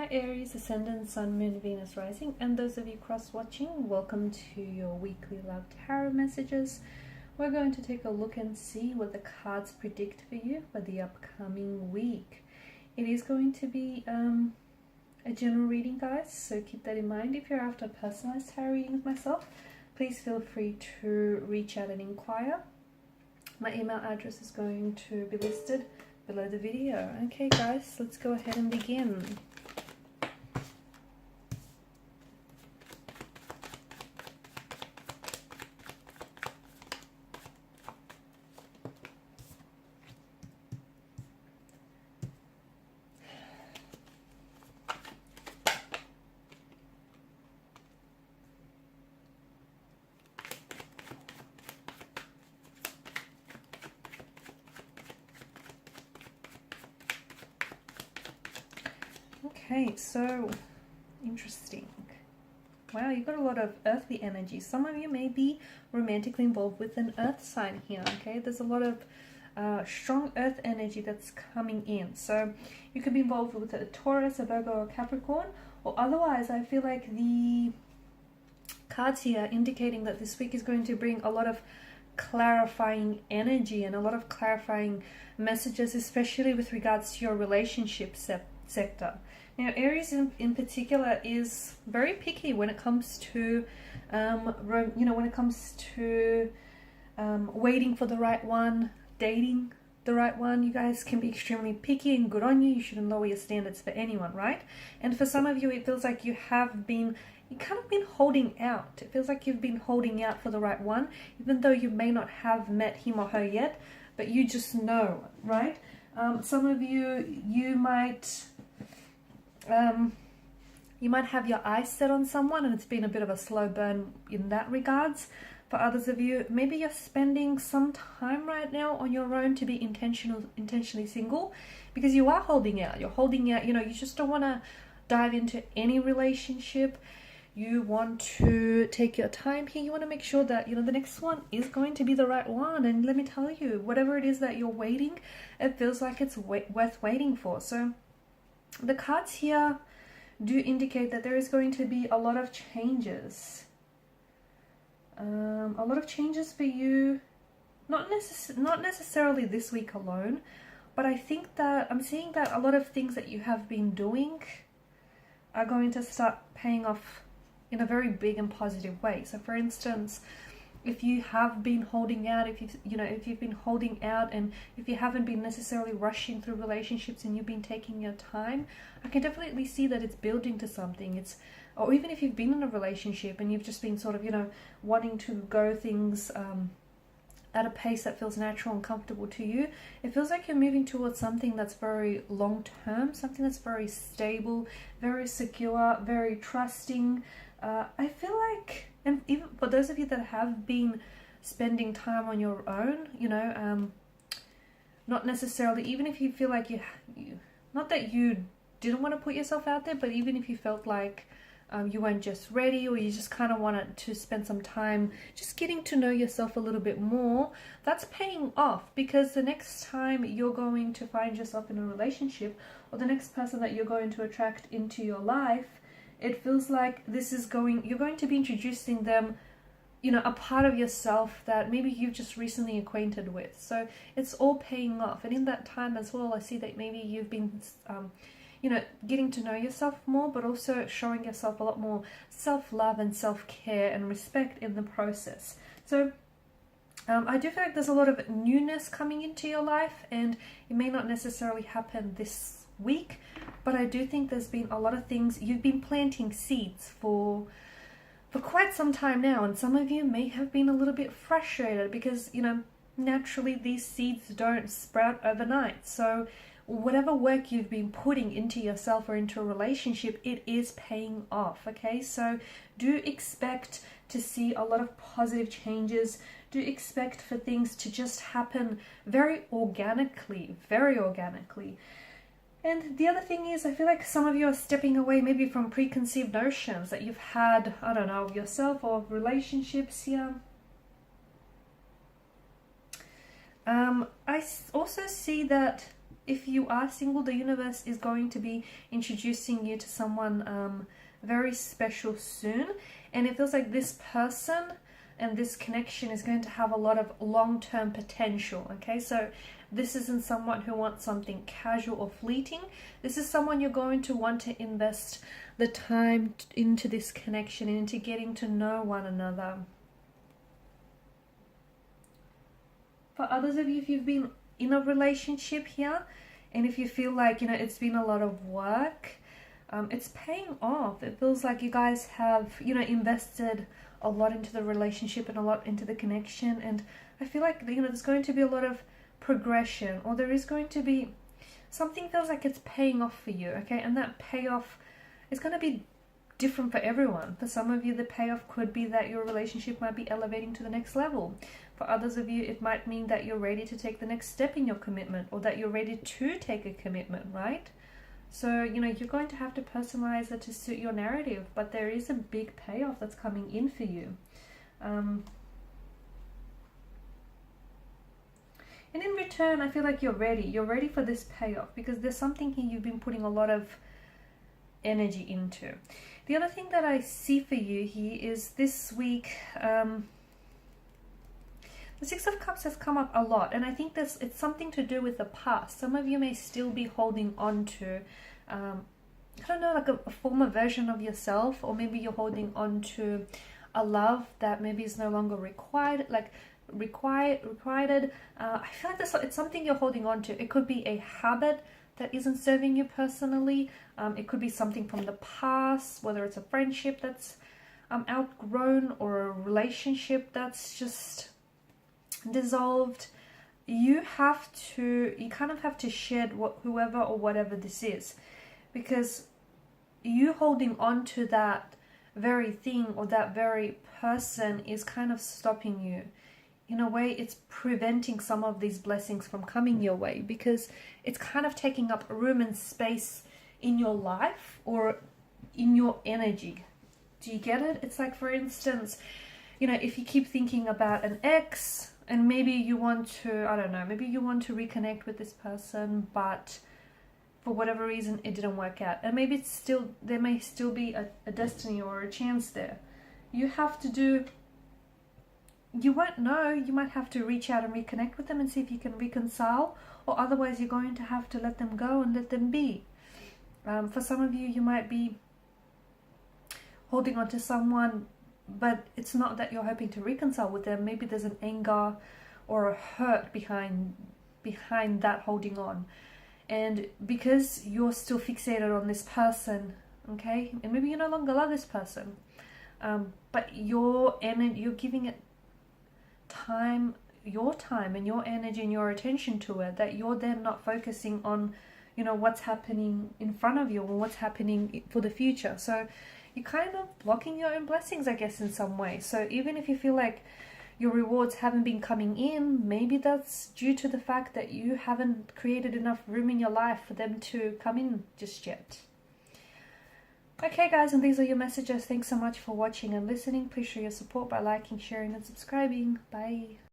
Hi Aries, Ascendant, Sun, Moon, Venus, Rising, and those of you cross-watching, welcome to your weekly love tarot messages. We're going to take a look and see what the cards predict for you for the upcoming week. It is going to be a general reading, guys, so keep that in mind. If you're after personalized tarot reading with myself, please feel free to reach out and inquire. My email address is going to be listed below the video. Okay guys, let's go ahead and begin. Okay, so interesting. Wow, you've got a lot of earthly energy. Some of you may be romantically involved with an earth sign here, okay? There's a lot of strong earth energy that's coming in. So you could be involved with a Taurus, a Virgo, or Capricorn, or otherwise I feel like the cards here indicating that this week is going to bring a lot of clarifying energy and a lot of clarifying messages, especially with regards to your relationship sector. Now, Aries in particular is very picky when it comes to, when it comes to waiting for the right one, dating the right one. You guys can be extremely picky, and good on you. You shouldn't lower your standards for anyone, right? And for some of you, it feels like you kind of been holding out. It feels like you've been holding out for the right one, even though you may not have met him or her yet, but you just know, right? Some of you might have your eyes set on someone and it's been a bit of a slow burn in that regards. For others of you, maybe you're spending some time right now on your own to be intentionally single, because you are holding out. You're holding out, you just don't want to dive into any relationship. You want to take your time here. You want to make sure that, the next one is going to be the right one. And let me tell you, whatever it is that you're waiting, it feels like it's worth waiting for. So the cards here do indicate that there is going to be a lot of changes. A lot of changes for you, not necessarily this week alone, but I think that I'm seeing that a lot of things that you have been doing are going to start paying off in a very big and positive way. So for instance, if you have been holding out, if you've been holding out and if you haven't been necessarily rushing through relationships and you've been taking your time, I can definitely see that it's building to something. Or even if you've been in a relationship and you've just been sort of, wanting to go things at a pace that feels natural and comfortable to you, it feels like you're moving towards something that's very long term, something that's very stable, very secure, very trusting. I feel like, and even for those of you that have been spending time on your own, not necessarily, even if you feel like you not that you didn't want to put yourself out there, but even if you felt like you weren't just ready, or you just kind of wanted to spend some time just getting to know yourself a little bit more, that's paying off, because the next time you're going to find yourself in a relationship, or the next person that you're going to attract into your life, it feels like you're going to be introducing them, a part of yourself that maybe you've just recently acquainted with. So it's all paying off. And in that time as well, I see that maybe you've been getting to know yourself more, but also showing yourself a lot more self-love and self-care and respect in the process. So I do feel like there's a lot of newness coming into your life, and it may not necessarily happen this week, but I do think there's been a lot of things. You've been planting seeds for quite some time now, and some of you may have been a little bit frustrated because, naturally these seeds don't sprout overnight. So whatever work you've been putting into yourself or into a relationship, it is paying off, okay? So do expect to see a lot of positive changes. Do expect for things to just happen very organically, very organically. And the other thing is, I feel like some of you are stepping away maybe from preconceived notions that you've had, I don't know, of yourself or of relationships here. I also see that if you are single, the universe is going to be introducing you to someone very special soon. And it feels like this person and this connection is going to have a lot of long-term potential. Okay, so this isn't someone who wants something casual or fleeting. This is someone you're going to want to invest the time into this connection, into getting to know one another. For others of you, if you've been in a relationship here, and if you feel like, you know, it's been a lot of work, it's paying off. It feels like you guys have, you know, invested a lot into the relationship and a lot into the connection. And I feel like, you know, there's going to be a lot of progression, or there is going to be something feels like it's paying off for you. Okay, and that payoff is going to be different for everyone. For some of you, the payoff could be that your relationship might be elevating to the next level. For others of you, it might mean that you're ready to take the next step in your commitment, or that you're ready to take a commitment, right? So, you know, you're going to have to personalize it to suit your narrative, but there is a big payoff that's coming in for you. And in return, I feel like you're ready. You're ready for this payoff, because there's something here you've been putting a lot of energy into. The other thing that I see for you here is this week, the Six of Cups has come up a lot, and I think it's something to do with the past. Some of you may still be holding on to, I don't know, like a former version of yourself, or maybe you're holding on to a love that maybe is no longer required, like requited. I feel like it's something you're holding on to. It could be a habit that isn't serving you personally. It could be something from the past, whether it's a friendship that's outgrown, or a relationship that's just dissolved. You kind of have to shed whoever or whatever this is, because you holding on to that very thing or that very person is kind of stopping you. In a way, it's preventing some of these blessings from coming your way, because it's kind of taking up room and space in your life or in your energy. Do you get it? It's like, for instance, you know, if you keep thinking about an ex, and maybe you want to, I don't know, maybe you want to reconnect with this person, but for whatever reason it didn't work out, and maybe there may still be a destiny or a chance there. You won't know. You might have to reach out and reconnect with them and see if you can reconcile, or otherwise you're going to have to let them go and let them be. For some of you, you might be holding on to someone, but it's not that you're hoping to reconcile with them. Maybe there's an anger or a hurt behind that holding on, and because you're still fixated on this person, okay, and maybe you no longer love this person, but you're giving it your time and your energy and your attention to it, that you're then not focusing on, you know, what's happening in front of you or what's happening for the future. So you're kind of blocking your own blessings, I guess, in some way. So even if you feel like your rewards haven't been coming in, maybe that's due to the fact that you haven't created enough room in your life for them to come in just yet. Okay guys, and these are your messages. Thanks so much for watching and listening. Please show your support by liking, sharing and subscribing. Bye.